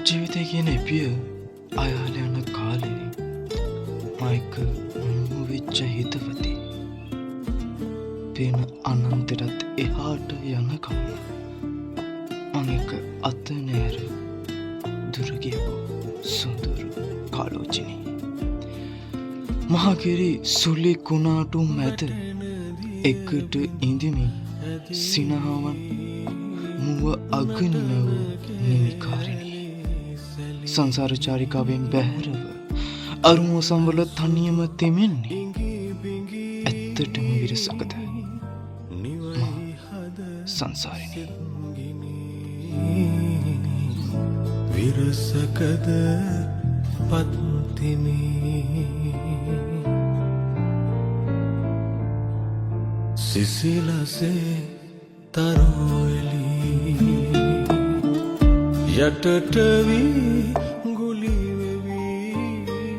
ජීවිතය කියන එපිය අයාල යන කාලේ මයික මුවෙච්ච හිතවති පේන අනන්තෙටත් එහාට යනකම් මං එක අත නෑර දුරගියපු සුඳුරු කාලෝචිනී මහකිරි සුළි කුණාටු මැද එකට ඉඳමින් සිනහාවන් මුව අගනින වූ නිමිකාරිණී සංසාර චාරිකාවෙන් බැහැරව අරුම සම්වල තනියම තෙමෙන්නේ ඇත්තටම විරසකද මා සංසාරිණී විරසකද පත්තිමේ සිසිලසේ තරෝලි යටට වී